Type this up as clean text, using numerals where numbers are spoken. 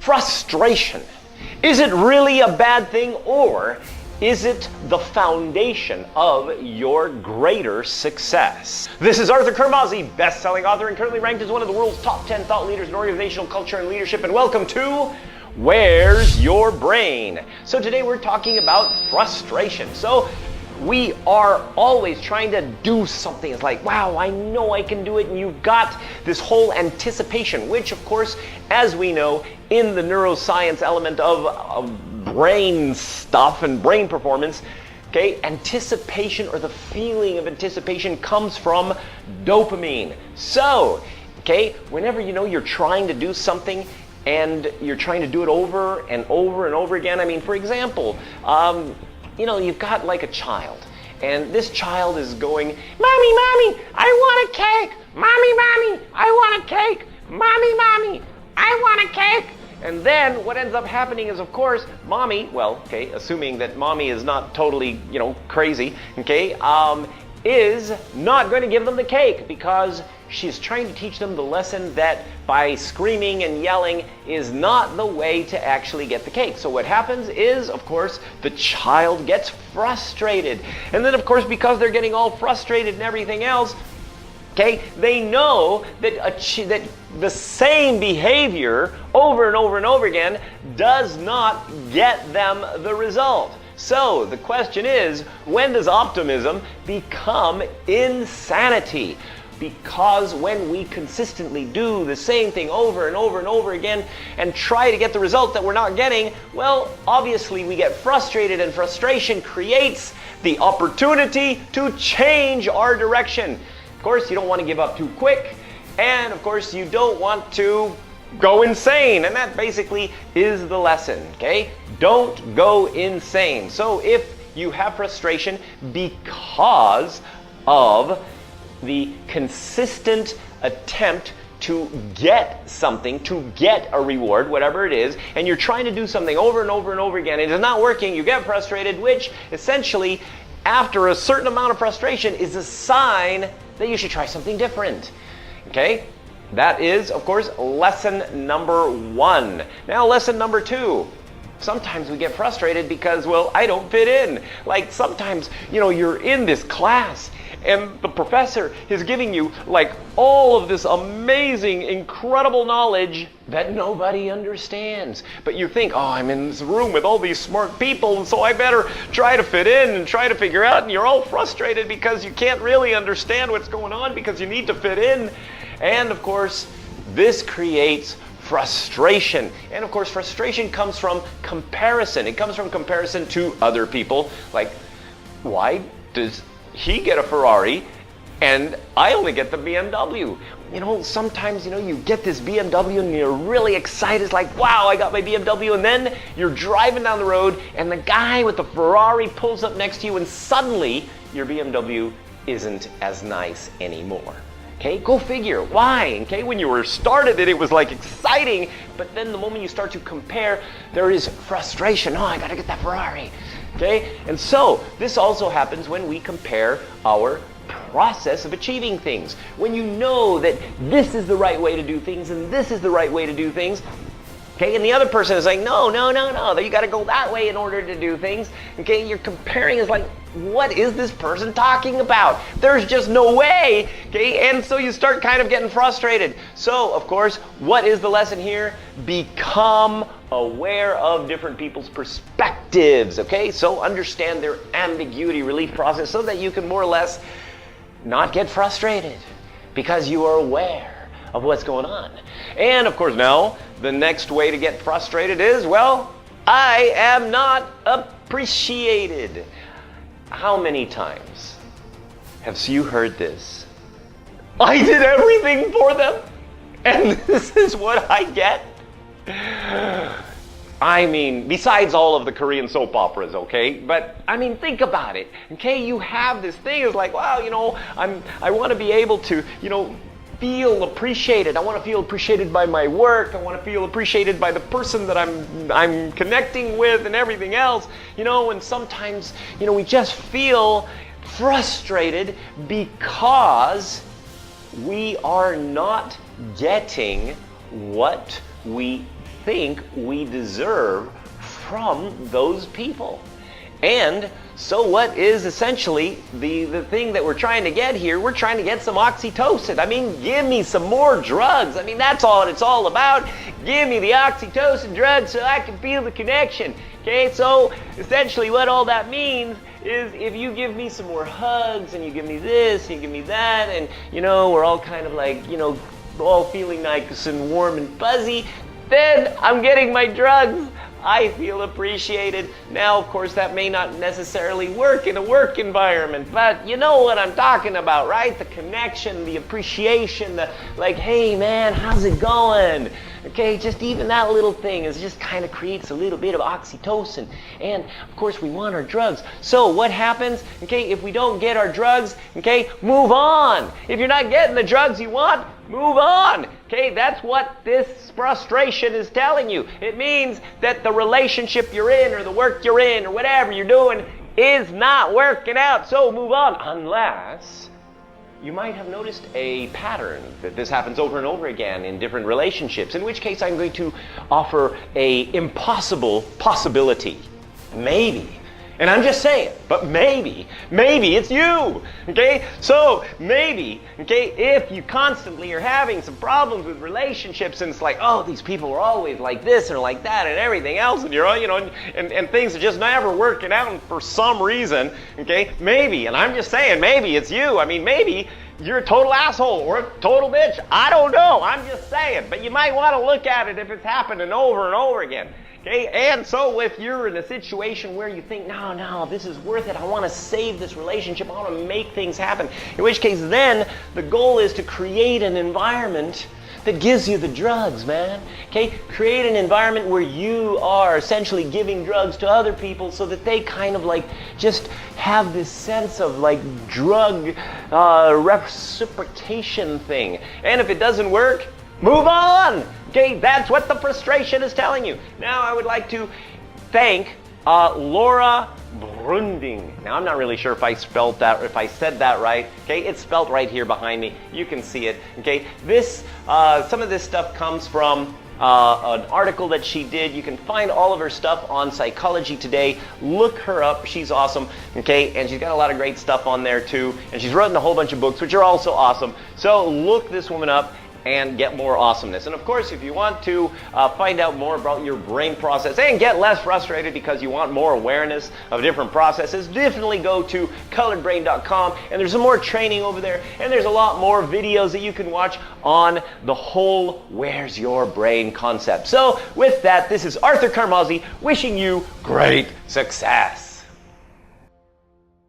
Frustration. Is it really a bad thing, or is it the foundation of your greater success? This is Arthur Carmazzi, best-selling author and currently ranked as one of the world's top 10 thought leaders in organizational culture and leadership, and welcome to Where's Your Brain? So today we're talking about frustration. So we are always trying to do something. It's like, wow, I know I can do it. And you've got this whole anticipation, which of course, as we know, in the neuroscience element of brain stuff and brain performance, okay, anticipation, or the feeling of anticipation, comes from dopamine. So, okay, whenever you know you're trying to do something and you're trying to do it over and over and over again. I mean, for example, you know, you've got like a child, and this child is going, "Mommy, Mommy, I want a cake! Mommy, Mommy, I want a cake! Mommy, Mommy, I want a cake!" And then what ends up happening is, of course, Mommy, well, okay, assuming that Mommy is not totally, you know, crazy, okay, is not going to give them the cake because she's trying to teach them the lesson that by screaming and yelling is not the way to actually get the cake. So what happens is, of course, the child gets frustrated. And then, of course, because they're getting all frustrated and everything else, okay, they know that that the same behavior over and over and over again does not get them the result. So the question is, when does optimism become insanity? Because when we consistently do the same thing over and over and over again and try to get the result that we're not getting, well, obviously we get frustrated, and frustration creates the opportunity to change our direction. Of course, you don't want to give up too quick, and of course, you don't want to go insane, and that basically is the lesson, okay? Don't go insane. So if you have frustration because of the consistent attempt to get something, to get a reward, whatever it is, and you're trying to do something over and over and over again, it is not working, you get frustrated, which essentially, after a certain amount of frustration, is a sign that you should try something different, okay? That is, of course, lesson number one. Now, lesson number two. Sometimes we get frustrated because, well, I don't fit in. Like sometimes, you know, you're in this class and the professor is giving you like all of this amazing, incredible knowledge that nobody understands. But you think, oh, I'm in this room with all these smart people, and so I better try to fit in and try to figure out, and you're all frustrated because you can't really understand what's going on because you need to fit in. And of course, this creates frustration. And of course, frustration comes from comparison. It comes from comparison to other people. Like, why does he get a Ferrari and I only get the BMW? You know, sometimes, you know, you get this BMW and you're really excited. It's like, wow, I got my BMW. And then you're driving down the road and the guy with the Ferrari pulls up next to you, and suddenly your BMW isn't as nice anymore. Okay, go figure. Why? Okay, when you were started it was like exciting, but then the moment you start to compare, there is frustration. Oh, I gotta get that Ferrari. Okay, and so this also happens when we compare our process of achieving things. When you know that this is the right way to do things and this is the right way to do things, okay, and the other person is like, no, you gotta go that way in order to do things. Okay, you're comparing. Is like, what is this person talking about? There's just no way, okay? And so you start kind of getting frustrated. So, of course, what is the lesson here? Become aware of different people's perspectives, okay? So understand their ambiguity relief process so that you can more or less not get frustrated because you are aware of what's going on. And, of course, now, the next way to get frustrated is, well, I am not appreciated. How many times have you heard this? I did everything for them, and this is what I get? I mean, besides all of the Korean soap operas, okay? But, I mean, think about it, okay? You have this thing, it's like, wow, you know, I want to be able to, you know, feel appreciated. I want to feel appreciated by my work. I want to feel appreciated by the person that I'm connecting with and everything else. You know, and sometimes, you know, we just feel frustrated because we are not getting what we think we deserve from those people. And so what is essentially the thing that we're trying to get here? We're trying to get some oxytocin. I mean, give me some more drugs. I mean, that's all it's all about. Give me the oxytocin drugs so I can feel the connection. Okay, so essentially what all that means is if you give me some more hugs and you give me this and you give me that and, you know, we're all kind of like, you know, all feeling nice and warm and fuzzy, then I'm getting my drugs. I feel appreciated. Now, of course, that may not necessarily work in a work environment, but you know what I'm talking about, right? The connection, the appreciation, the like, hey man, how's it going? Okay, just even that little thing is just kind of creates a little bit of oxytocin. And of course, we want our drugs. So what happens? Okay, if we don't get our drugs, okay, move on. If you're not getting the drugs you want, move on. Okay, that's what this frustration is telling you. It means that the relationship you're in or the work you're in or whatever you're doing is not working out. So move on. Unless you might have noticed a pattern that this happens over and over again in different relationships, in which case I'm going to offer a impossible possibility. Maybe. And I'm just saying, but maybe it's you, okay? So maybe, okay, if you constantly are having some problems with relationships and it's like, oh, these people are always like this or like that and everything else and you're, you know, and things are just never working out for some reason, okay? Maybe, and I'm just saying, maybe it's you. I mean, maybe you're a total asshole or a total bitch. I don't know. I'm just saying. But you might want to look at it if it's happening over and over again. Okay, and so if you're in a situation where you think, no, this is worth it, I want to save this relationship, I want to make things happen, in which case then the goal is to create an environment that gives you the drugs, man. Okay, create an environment where you are essentially giving drugs to other people so that they kind of like just have this sense of like drug reciprocation thing. And if it doesn't work, move on. Okay, that's what the frustration is telling you. Now I would like to thank Laura Brunding. Now I'm not really sure if I spelled that, or if I said that right. Okay, it's spelled right here behind me. You can see it. Okay, this some of this stuff comes from an article that she did. You can find all of her stuff on Psychology Today. Look her up. She's awesome. Okay, and she's got a lot of great stuff on there too. And she's written a whole bunch of books, which are also awesome. So look this woman up and get more awesomeness. And of course, if you want to find out more about your brain process and get less frustrated because you want more awareness of different processes, definitely go to coloredbrain.com, and there's some more training over there, and there's a lot more videos that you can watch on the whole where's your brain concept. So with that, this is Arthur Carmazzi wishing you great success.